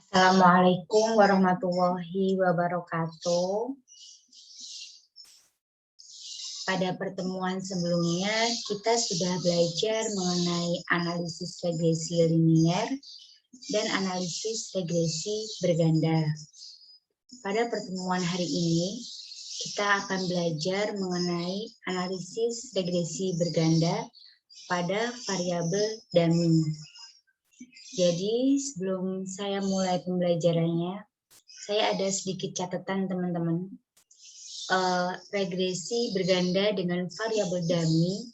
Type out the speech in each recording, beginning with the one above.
Assalamualaikum warahmatullahi wabarakatuh. Pada pertemuan sebelumnya, kita sudah belajar mengenai analisis regresi linier dan analisis regresi berganda. Pada pertemuan hari ini, kita akan belajar mengenai analisis regresi berganda pada variabel dummy. Jadi, sebelum saya mulai pembelajarannya, saya ada sedikit catatan teman-teman. Regresi berganda dengan variabel dummy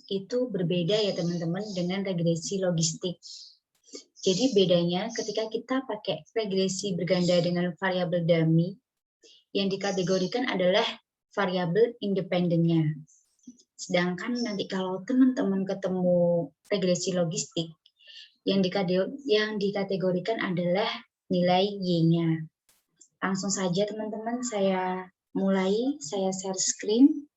itu berbeda ya teman-teman dengan regresi logistik. Jadi bedanya ketika kita pakai regresi berganda dengan variabel dummy, yang dikategorikan adalah variabel independennya. Sedangkan nanti kalau teman-teman ketemu regresi logistik, yang dikategorikan adalah nilai Y-nya. Langsung saja teman-teman, saya mulai, saya share screen.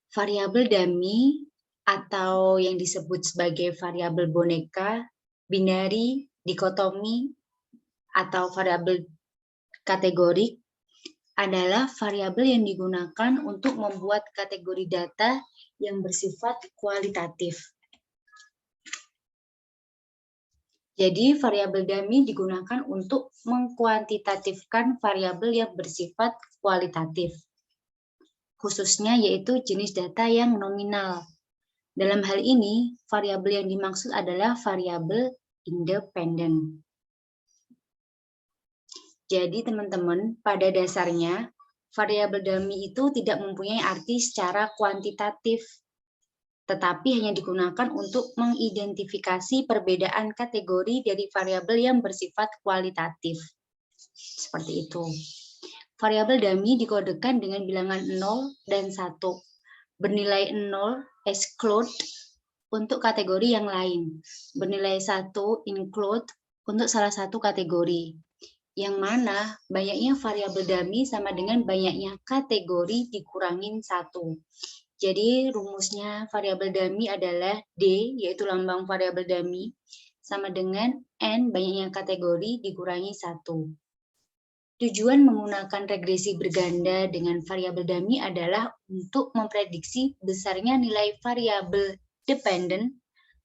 Variabel dummy atau yang disebut sebagai variabel boneka, binari, dikotomi, atau variabel kategorik adalah variabel yang digunakan untuk membuat kategori data yang bersifat kualitatif. Jadi variabel dummy digunakan untuk mengkuantitatifkan variabel yang bersifat kualitatif, khususnya yaitu jenis data yang nominal. Dalam hal ini, variabel yang dimaksud adalah variabel independen. Jadi teman-teman, pada dasarnya variabel dummy itu tidak mempunyai arti secara kuantitatif, tetapi hanya digunakan untuk mengidentifikasi perbedaan kategori dari variabel yang bersifat kualitatif. Seperti itu. Variabel dummy dikodekan dengan bilangan 0 dan 1. Bernilai 0 exclude untuk kategori yang lain. Bernilai 1 include untuk salah satu kategori. Yang mana banyaknya variabel dummy sama dengan banyaknya kategori dikurangin 1. Jadi rumusnya variabel dummy adalah D, yaitu lambang variabel dummy, sama dengan N banyaknya kategori dikurangi 1. Tujuan menggunakan regresi berganda dengan variabel dummy adalah untuk memprediksi besarnya nilai variabel dependen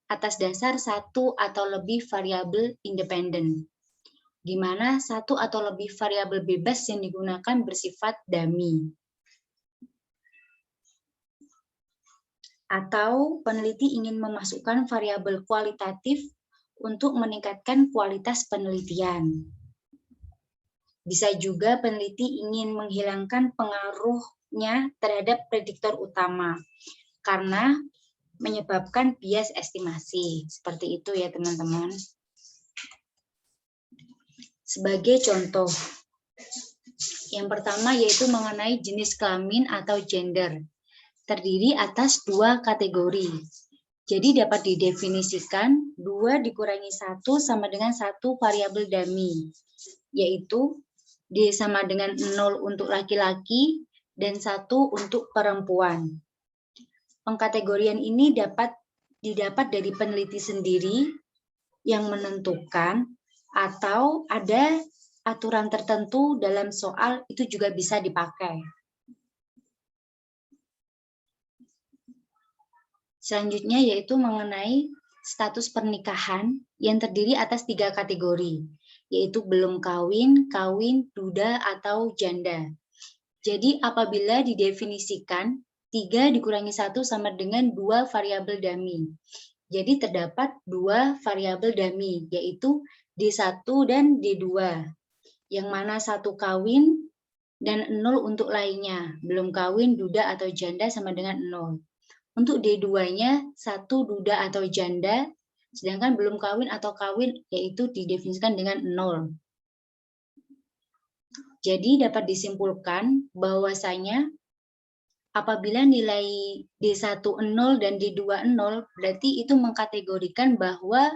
atas dasar satu atau lebih variabel independen, di mana satu atau lebih variabel bebas yang digunakan bersifat dummy. Atau peneliti ingin memasukkan variabel kualitatif untuk meningkatkan kualitas penelitian. Bisa juga peneliti ingin menghilangkan pengaruhnya terhadap prediktor utama karena menyebabkan bias estimasi. Seperti itu ya teman-teman. Sebagai contoh, yang pertama yaitu mengenai jenis kelamin atau gender. Terdiri atas 2 kategori. Jadi dapat didefinisikan 2 dikurangi 1 sama dengan 1 variabel dummy, yaitu D sama dengan 0 untuk laki-laki dan 1 untuk perempuan. Pengkategorian ini didapat dari peneliti sendiri yang menentukan, atau ada aturan tertentu dalam soal itu juga bisa dipakai. Selanjutnya yaitu mengenai status pernikahan yang terdiri atas 3 kategori, yaitu belum kawin, kawin, duda, atau janda. Jadi apabila didefinisikan 3 dikurangi 1 sama dengan 2 variabel dummy. Jadi terdapat 2 variabel dummy, yaitu D1 dan D2, yang mana 1 kawin dan 0 untuk lainnya, belum kawin, duda, atau janda sama dengan 0. Untuk D2-nya 1 duda atau janda, sedangkan belum kawin atau kawin yaitu didefinisikan dengan 0. Jadi dapat disimpulkan bahwasanya apabila nilai D1 0 dan D2 0, berarti itu mengkategorikan bahwa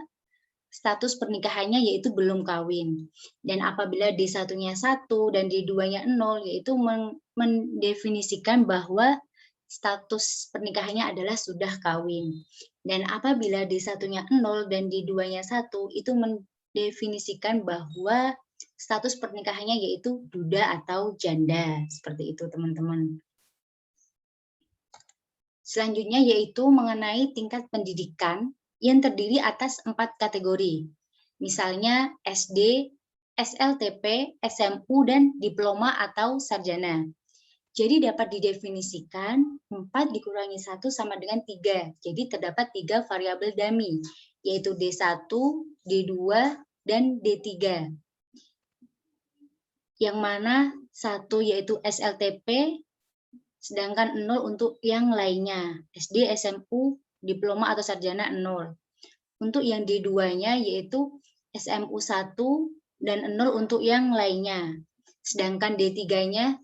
status pernikahannya yaitu belum kawin. Dan apabila D1-nya 1 dan D2-nya 0, yaitu mendefinisikan bahwa status pernikahannya adalah sudah kawin. Dan apabila D1-nya 0 dan D2-nya 1, itu mendefinisikan bahwa status pernikahannya yaitu duda atau janda. Seperti itu, teman-teman. Selanjutnya yaitu mengenai tingkat pendidikan yang terdiri atas 4 kategori. Misalnya SD, SLTP, SMU, dan diploma atau sarjana. Jadi dapat didefinisikan 4 dikurangi 1 sama dengan 3. Jadi terdapat 3 variabel dummy, yaitu D1, D2, dan D3. Yang mana 1 yaitu SLTP, sedangkan 0 untuk yang lainnya, SD, SMU, diploma atau sarjana 0. Untuk yang D2-nya yaitu SMU 1 dan 0 untuk yang lainnya. Sedangkan D3-nya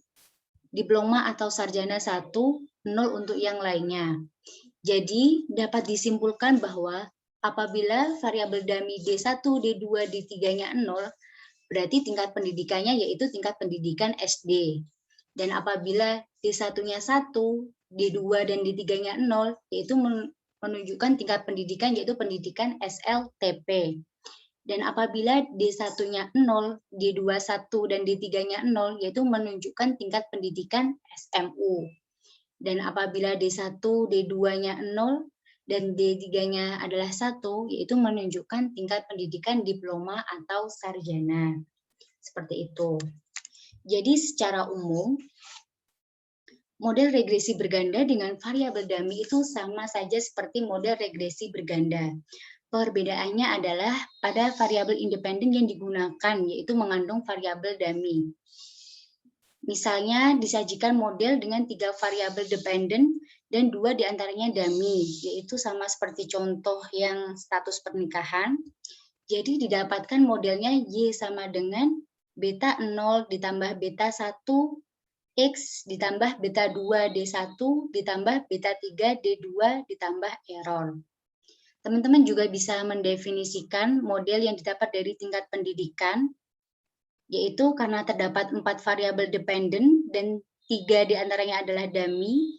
diploma atau sarjana 1, 0 untuk yang lainnya. Jadi dapat disimpulkan bahwa apabila variabel dummy D1, D2, D3-nya 0, berarti tingkat pendidikannya yaitu tingkat pendidikan SD. Dan apabila D1-nya 1, D2 dan D3-nya 0, yaitu menunjukkan tingkat pendidikan yaitu pendidikan SLTP. Dan apabila D1-nya 0, D2 1 dan D3-nya 0, yaitu menunjukkan tingkat pendidikan SMU. Dan apabila D1, D2-nya 0 dan D3-nya adalah 1, yaitu menunjukkan tingkat pendidikan diploma atau sarjana. Seperti itu. Jadi secara umum, model regresi berganda dengan variabel dummy itu sama saja seperti model regresi berganda. Perbedaannya adalah pada variabel independen yang digunakan, yaitu mengandung variabel dummy. Misalnya disajikan model dengan 3 variabel dependen dan 2 diantaranya dummy, yaitu sama seperti contoh yang status pernikahan. Jadi didapatkan modelnya Y sama dengan beta 0 ditambah beta 1 X ditambah beta 2 D1 ditambah beta 3 D2 ditambah error. Teman-teman juga bisa mendefinisikan model yang didapat dari tingkat pendidikan, yaitu karena terdapat 4 variabel dependen dan 3 diantaranya adalah dummy,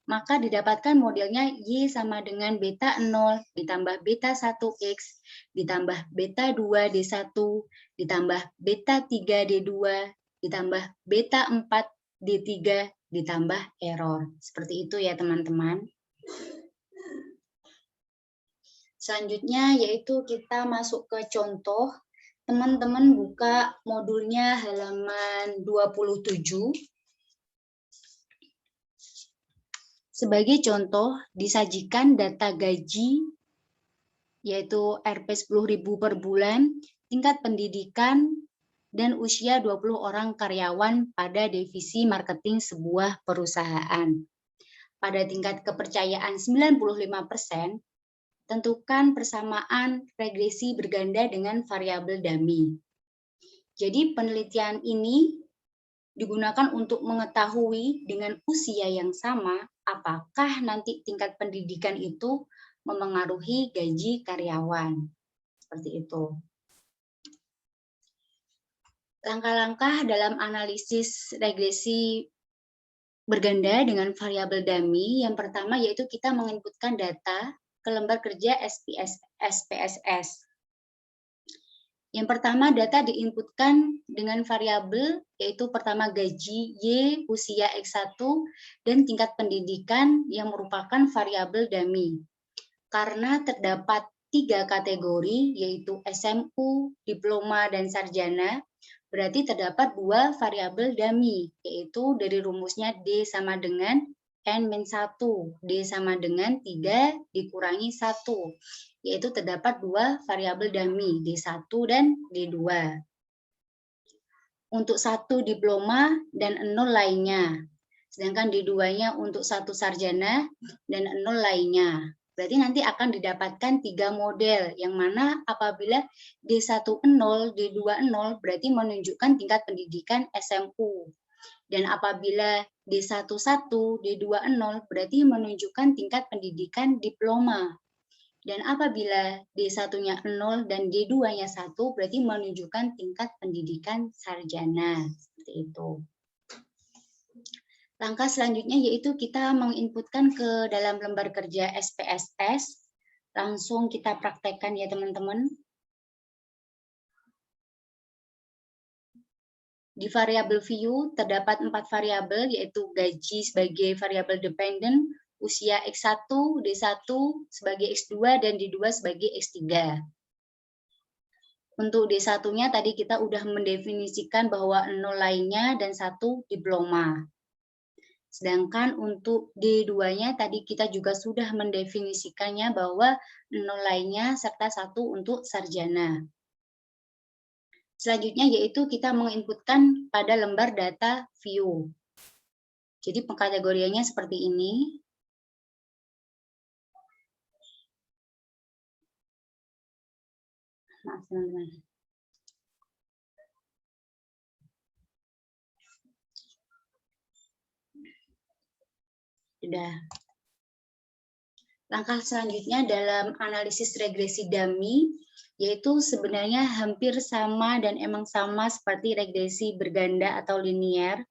maka didapatkan modelnya Y sama dengan beta 0 ditambah beta 1X ditambah beta 2 D1 ditambah beta 3 D2 ditambah beta 4 D3 ditambah error. Seperti itu ya teman-teman. Selanjutnya yaitu kita masuk ke contoh. Teman-teman buka modulnya halaman 27. Sebagai contoh, disajikan data gaji, yaitu Rp10.000 per bulan, tingkat pendidikan, dan usia 20 orang karyawan pada divisi marketing sebuah perusahaan. Pada tingkat kepercayaan 95%, tentukan persamaan regresi berganda dengan variabel dummy. Jadi penelitian ini digunakan untuk mengetahui dengan usia yang sama apakah nanti tingkat pendidikan itu memengaruhi gaji karyawan. Seperti itu. Langkah-langkah dalam analisis regresi berganda dengan variabel dummy, yang pertama yaitu kita menginputkan data ke lembar kerja SPSS. Yang pertama, data diinputkan dengan variabel, yaitu pertama gaji Y, usia X1, dan tingkat pendidikan yang merupakan variabel dummy. Karena terdapat 3 kategori, yaitu SMU, diploma, dan sarjana, berarti terdapat 2 variabel dummy, yaitu dari rumusnya D sama dengan N-1, D sama dengan 3 dikurangi 1. Yaitu terdapat 2 variabel dummy, D1 dan D2. Untuk 1 diploma dan 0 lainnya. Sedangkan D2-nya untuk 1 sarjana dan 0 lainnya. Berarti nanti akan didapatkan 3 model, yang mana apabila D1 0, D2 0, berarti menunjukkan tingkat pendidikan SMU. Dan apabila D11, D20 berarti menunjukkan tingkat pendidikan diploma. Dan apabila D1-nya 0 dan D2-nya 1 berarti menunjukkan tingkat pendidikan sarjana. Seperti itu. Langkah selanjutnya yaitu kita menginputkan ke dalam lembar kerja SPSS. Langsung kita praktekkan ya teman-teman. Di variabel view terdapat 4 variabel yaitu gaji sebagai variabel dependent, usia X1, D1 sebagai X2, dan D2 sebagai X3. Untuk D1-nya tadi kita udah mendefinisikan bahwa 0 lainnya dan 1 diploma. Sedangkan untuk D2-nya tadi kita juga sudah mendefinisikannya bahwa 0 lainnya serta 1 untuk sarjana. Selanjutnya yaitu kita menginputkan pada lembar data view. Jadi pengkategoriannya seperti ini. Maaf teman-teman. Sudah. Langkah selanjutnya dalam analisis regresi dummy, yaitu sebenarnya hampir sama dan emang sama seperti regresi berganda atau linear.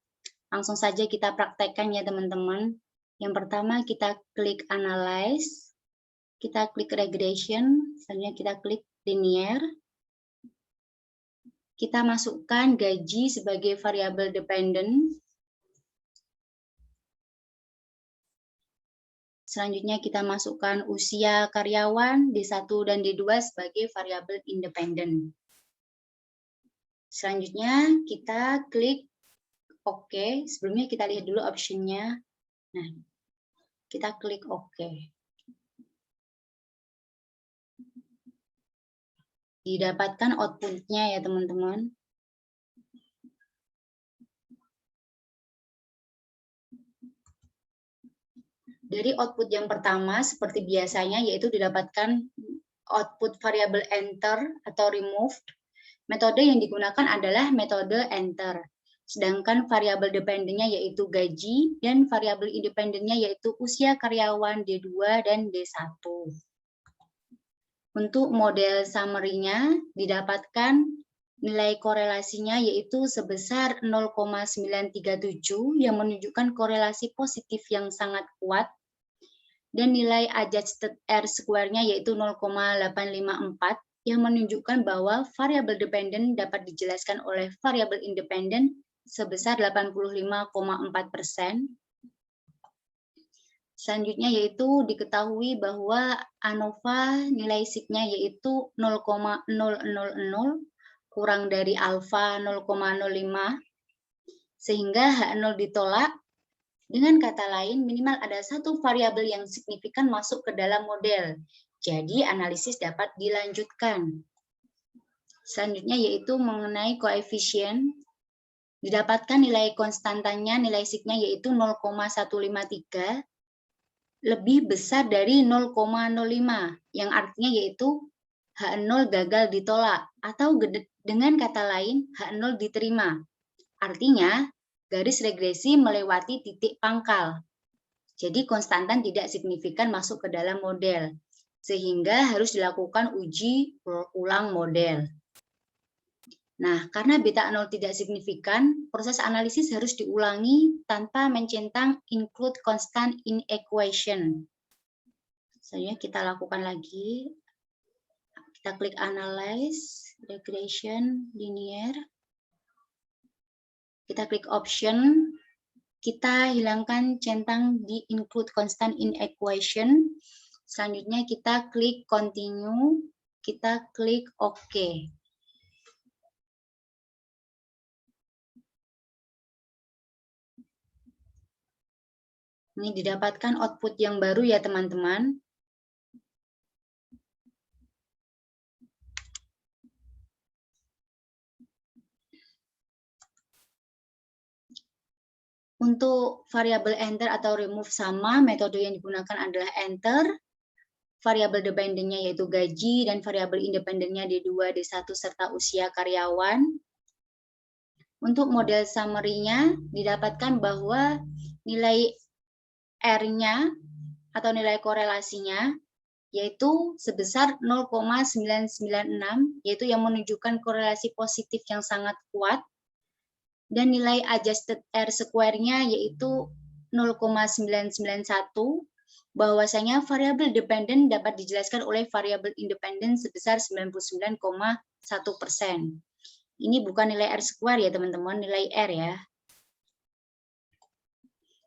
Langsung saja kita praktekkan ya teman-teman. Yang pertama kita klik analyze, kita klik regression, selanjutnya kita klik linear. Kita masukkan gaji sebagai variabel dependent. Selanjutnya kita masukkan usia karyawan D1 dan D2 sebagai variabel independen. Selanjutnya kita klik OK. Sebelumnya kita lihat dulu optionnya. Nah, kita klik OK. Didapatkan output-nya ya teman-teman. Dari output yang pertama seperti biasanya yaitu didapatkan output variabel enter atau removed. Metode yang digunakan adalah metode enter. Sedangkan variabel dependennya yaitu gaji dan variabel independennya yaitu usia karyawan D2 dan D1. Untuk model summary-nya didapatkan nilai korelasinya yaitu sebesar 0,937 yang menunjukkan korelasi positif yang sangat kuat. Dan nilai adjusted R-square-nya yaitu 0,854 yang menunjukkan bahwa variabel dependent dapat dijelaskan oleh variabel independen sebesar 85,4%. Selanjutnya yaitu diketahui bahwa ANOVA nilai sigma yaitu 0,000 kurang dari alfa 0,05 sehingga H0 ditolak. Dengan kata lain, minimal ada satu variabel yang signifikan masuk ke dalam model. Jadi, analisis dapat dilanjutkan. Selanjutnya yaitu mengenai koefisien. Didapatkan nilai konstantannya, nilai sigma yaitu 0,153, lebih besar dari 0,05, yang artinya yaitu H0 gagal ditolak, atau dengan kata lain, H0 diterima. Artinya, garis regresi melewati titik pangkal. Jadi konstantan tidak signifikan masuk ke dalam model, sehingga harus dilakukan uji ulang model. Nah, karena beta 0 tidak signifikan, proses analisis harus diulangi tanpa mencentang include constant in equation. Selanjutnya kita lakukan lagi. Kita klik analyze, regression, linear. Kita klik option, kita hilangkan centang di include constant in equation. Selanjutnya kita klik continue, kita klik OK. Ini didapatkan output yang baru ya teman-teman. Untuk variabel enter atau remove sama, metode yang digunakan adalah enter. Variabel dependentnya yaitu gaji dan variabel independennya D2, D1 serta usia karyawan. Untuk model summary-nya didapatkan bahwa nilai R-nya atau nilai korelasinya yaitu sebesar 0,996, yaitu yang menunjukkan korelasi positif yang sangat kuat, dan nilai adjusted R square-nya yaitu 0,991, bahwasanya variabel dependen dapat dijelaskan oleh variabel independen sebesar 99,1%. Ini bukan nilai R square ya teman-teman, nilai R ya.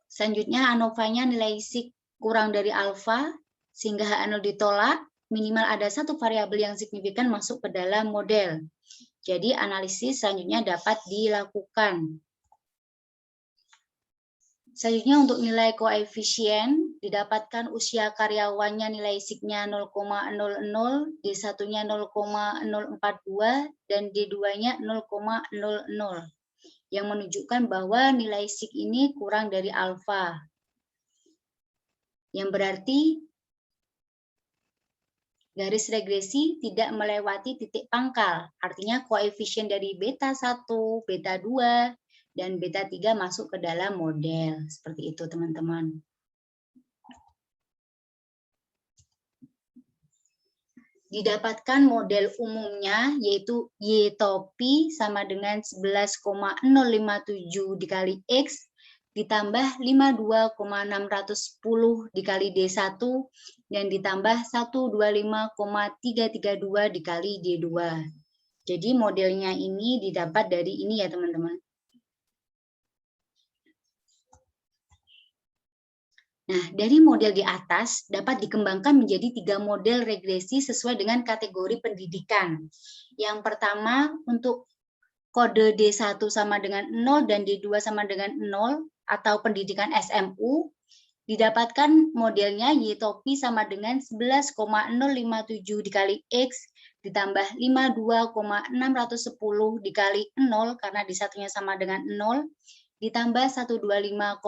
Selanjutnya ANOVA-nya nilai sig kurang dari alfa, sehingga H0 ditolak, minimal ada satu variabel yang signifikan masuk ke dalam model. Jadi analisis selanjutnya dapat dilakukan. Selanjutnya untuk nilai koefisien, didapatkan usia karyawannya nilai sig-nya 0,00, D1-nya 0,042, dan D2-nya 0,00, yang menunjukkan bahwa nilai sig ini kurang dari alfa. Yang berarti garis regresi tidak melewati titik pangkal, artinya koefisien dari beta 1, beta 2, dan beta 3 masuk ke dalam model. Seperti itu teman-teman. Didapatkan model umumnya yaitu Y topi sama dengan 11,057 dikali X ditambah 52,610 dikali D1 dan ditambah 125,332 dikali D2. Jadi modelnya ini didapat dari ini ya teman-teman. Nah, dari model di atas dapat dikembangkan menjadi 3 model regresi sesuai dengan kategori pendidikan. Yang pertama, untuk kode D1 sama dengan 0 dan D2 sama dengan 0 atau pendidikan SMU, didapatkan modelnya Y topi sama dengan 11,057 dikali X ditambah 52,610 dikali 0 karena D1-nya sama dengan 0 ditambah 125,332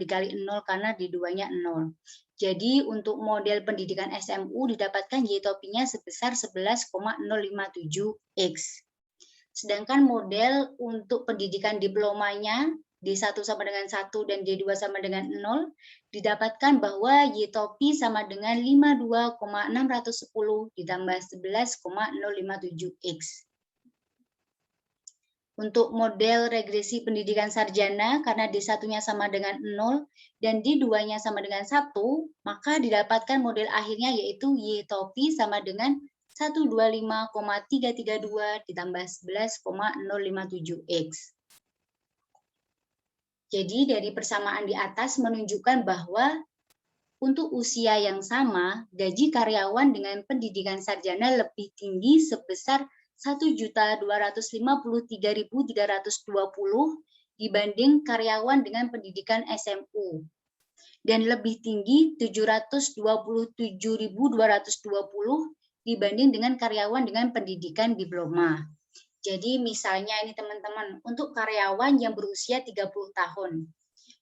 dikali 0 karena D2-nya 0. Jadi untuk model pendidikan SMU didapatkan Y topinya sebesar 11,057X. Sedangkan model untuk pendidikan diplomanya D1 sama dengan 1 dan D2 sama dengan 0, didapatkan bahwa Y topi sama dengan 52,610 ditambah 11,057X. Untuk model regresi pendidikan sarjana, karena D1-nya sama dengan 0 dan D2-nya sama dengan 1, maka didapatkan model akhirnya yaitu Y topi sama dengan 125,332 ditambah 11,057X. Jadi dari persamaan di atas menunjukkan bahwa untuk usia yang sama, gaji karyawan dengan pendidikan sarjana lebih tinggi sebesar 1.253.320 dibanding karyawan dengan pendidikan SMU. Dan lebih tinggi 727.220 dibanding dengan karyawan dengan pendidikan diploma. Jadi misalnya ini teman-teman, untuk karyawan yang berusia 30 tahun,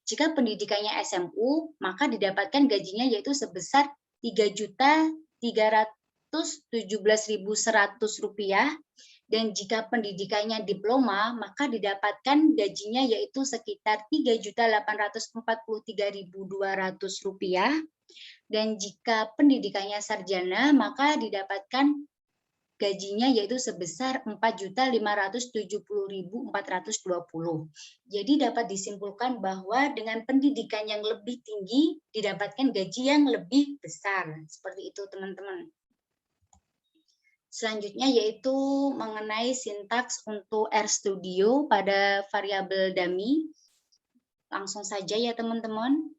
jika pendidikannya SMU, maka didapatkan gajinya yaitu sebesar Rp3.317.100, dan jika pendidikannya diploma, maka didapatkan gajinya yaitu sekitar Rp3.843.200, dan jika pendidikannya sarjana, maka didapatkan gajinya yaitu sebesar Rp4.570.420. Jadi dapat disimpulkan bahwa dengan pendidikan yang lebih tinggi didapatkan gaji yang lebih besar. Seperti itu teman-teman. Selanjutnya yaitu mengenai sintaks untuk RStudio pada variabel dummy. Langsung saja ya teman-teman.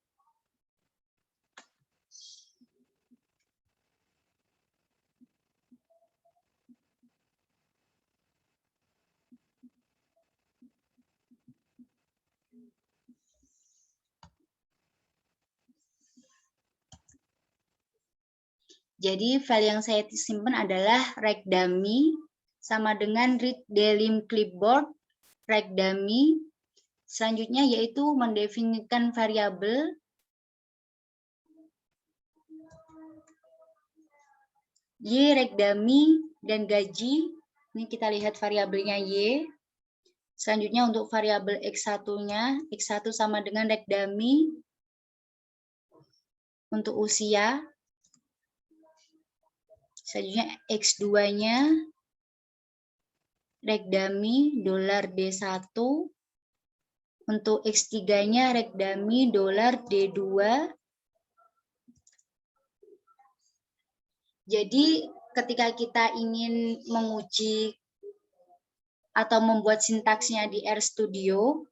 Jadi file yang saya simpan adalah regdummy sama dengan read delim clipboard regdummy. Selanjutnya yaitu mendefinisikan variabel Y regdummy dan gaji. Ini kita lihat variabelnya Y. Selanjutnya untuk variabel X1-nya, X1 sama dengan rek dummy untuk usia. Selanjutnya X2-nya rek dummy $D1. Untuk X3-nya rek dummy $D2. Jadi ketika kita ingin menguji atau membuat sintaksnya di RStudio,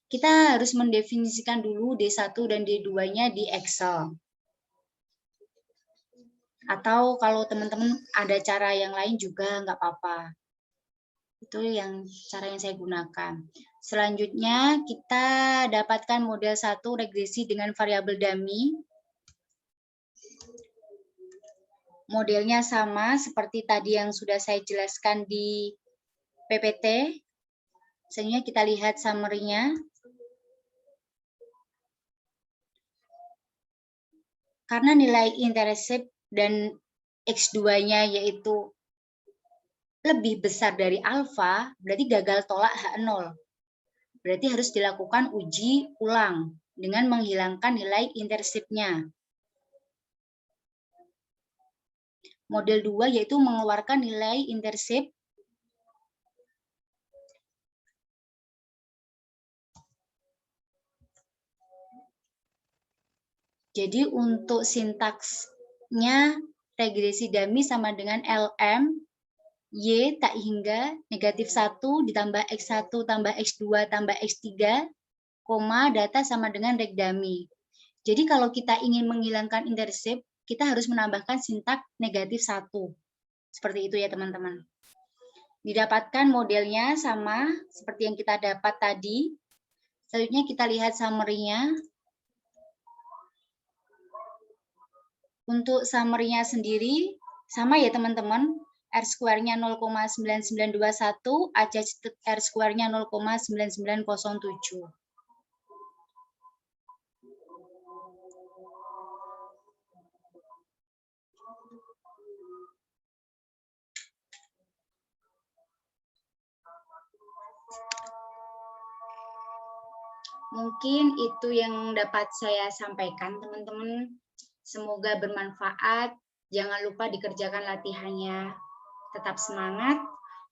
kita harus mendefinisikan dulu D1 dan D2-nya di Excel. Atau kalau teman-teman ada cara yang lain juga nggak apa-apa. Itu cara yang saya gunakan. Selanjutnya kita dapatkan model 1 regresi dengan variabel dummy. Modelnya sama seperti tadi yang sudah saya jelaskan di PPT. Selanjutnya kita lihat summary-nya. Karena nilai intercept dan X2-nya yaitu lebih besar dari alfa, berarti gagal tolak H0. Berarti harus dilakukan uji ulang dengan menghilangkan nilai intercept-nya. Model 2 yaitu mengeluarkan nilai intercept Jadi untuk sintaksnya regresi dummy sama dengan LM Y tak hingga -1 ditambah X1 tambah X2 tambah X3, koma data sama dengan rek dummy. Jadi kalau kita ingin menghilangkan intercept, kita harus menambahkan sintaks -1. Seperti itu ya teman-teman. Didapatkan modelnya sama seperti yang kita dapat tadi. Selanjutnya kita lihat summary-nya. Untuk summary-nya sendiri, sama ya teman-teman. R-square-nya 0,9921, adjusted R-square-nya 0,9907. Mungkin itu yang dapat saya sampaikan, teman-teman. Semoga bermanfaat. Jangan lupa dikerjakan latihannya. Tetap semangat.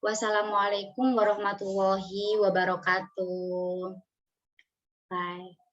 Wassalamualaikum warahmatullahi wabarakatuh. Bye.